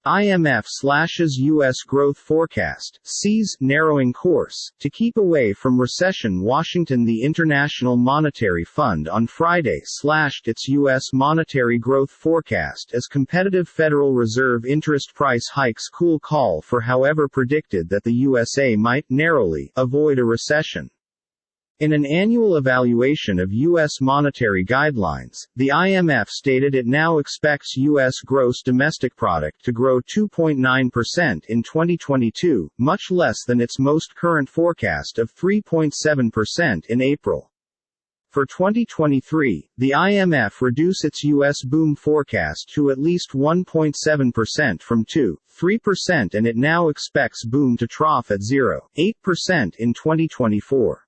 IMF slashes U.S. growth forecast, sees narrowing course. To keep away from recession, Washington. The International Monetary Fund on Friday slashed its U.S. monetary growth forecast as competitive Federal Reserve interest price hikes cool call for, however, predicted that the USA might narrowly avoid a recession. In an annual evaluation of U.S. monetary guidelines, the IMF stated it now expects U.S. gross domestic product to grow 2.9% in 2022, much less than its most current forecast of 3.7% in April. For 2023, the IMF reduced its U.S. boom forecast to at least 1.7% from 2.3%, and it now expects boom to trough at 0.8% in 2024.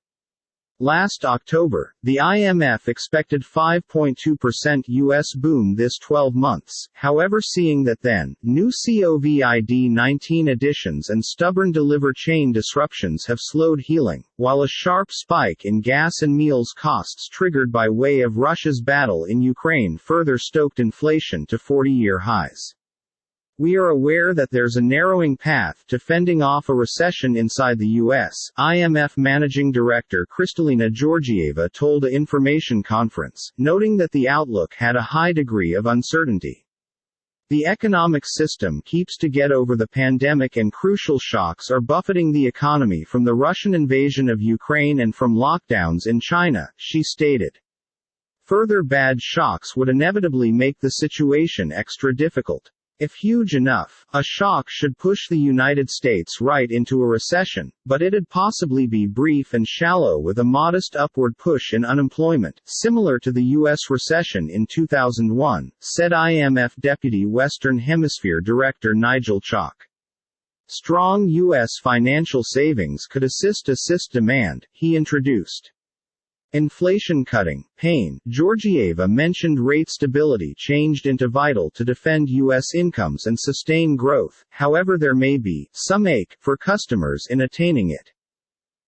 Last October, the IMF expected 5.2% U.S. boom this 12 months, however, seeing that then, new COVID-19 additions and stubborn deliver chain disruptions have slowed healing, while a sharp spike in gas and meals costs triggered by way of Russia's battle in Ukraine further stoked inflation to 40-year highs. We are aware that there's a narrowing path to fending off a recession inside the U.S., IMF Managing Director Kristalina Georgieva told an information conference, noting that the outlook had a high degree of uncertainty. The economic system keeps to get over the pandemic, and crucial shocks are buffeting the economy from the Russian invasion of Ukraine and from lockdowns in China, she stated. Further bad shocks would inevitably make the situation extra difficult. If huge enough, a shock should push the United States right into a recession, but it'd possibly be brief and shallow with a modest upward push in unemployment, similar to the U.S. recession in 2001, said IMF Deputy Western Hemisphere Director Nigel Chalk. Strong U.S. financial savings could assist demand, he introduced. Inflation cutting, pain. Georgieva mentioned rate stability changed into vital to defend U.S. incomes and sustain growth, however there may be some ache for customers in attaining it.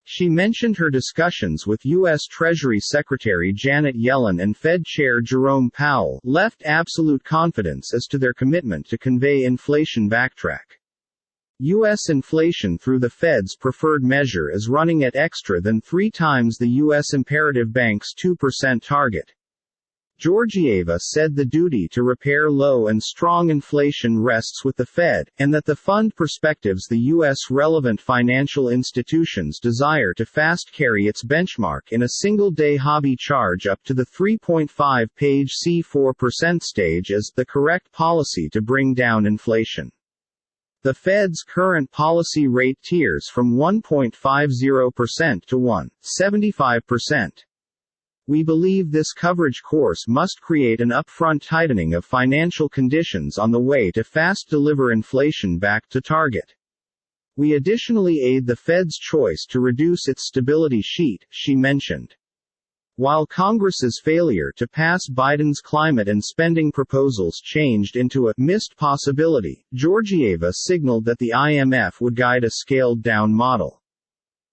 She mentioned her discussions with U.S. Treasury Secretary Janet Yellen and Fed Chair Jerome Powell left absolute confidence as to their commitment to convey inflation backtrack. U.S. inflation through the Fed's preferred measure is running at extra than 3 times the U.S. Imperative Bank's 2% target. Georgieva said the duty to repair low and strong inflation rests with the Fed, and that the fund perspectives the U.S. relevant financial institutions desire to fast carry its benchmark in a single-day hobby charge up to the 3.5-page C4% stage as the correct policy to bring down inflation. The Fed's current policy rate tiers from 1.50% to 1.75%. We believe this coverage course must create an upfront tightening of financial conditions on the way to fast deliver inflation back to target. We additionally aid the Fed's choice to reduce its stability sheet, she mentioned. While Congress's failure to pass Biden's climate and spending proposals changed into a missed possibility, Georgieva signaled that the IMF would guide a scaled-down model.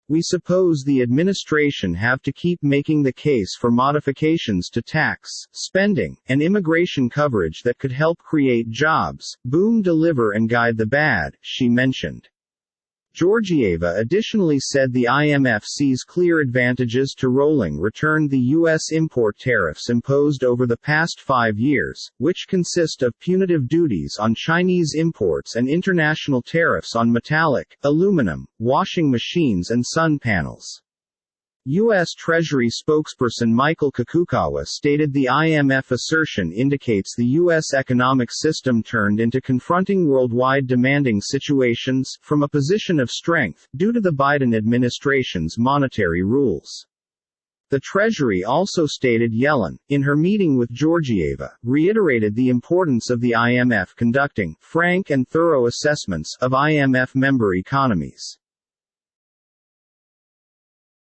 We suppose the administration have to keep making the case for modifications to tax, spending, and immigration coverage that could help create jobs, boom deliver and guide the bad, she mentioned. Georgieva additionally said the IMF sees clear advantages to rolling return the U.S. import tariffs imposed over the past 5 years, which consist of punitive duties on Chinese imports and international tariffs on metallic, aluminum, washing machines and sun panels. U.S. Treasury spokesperson Michael Kakukawa stated the IMF assertion indicates the U.S. economic system turned into confronting worldwide demanding situations from a position of strength, due to the Biden administration's monetary rules. The Treasury also stated Yellen, in her meeting with Georgieva, reiterated the importance of the IMF conducting frank and thorough assessments of IMF member economies.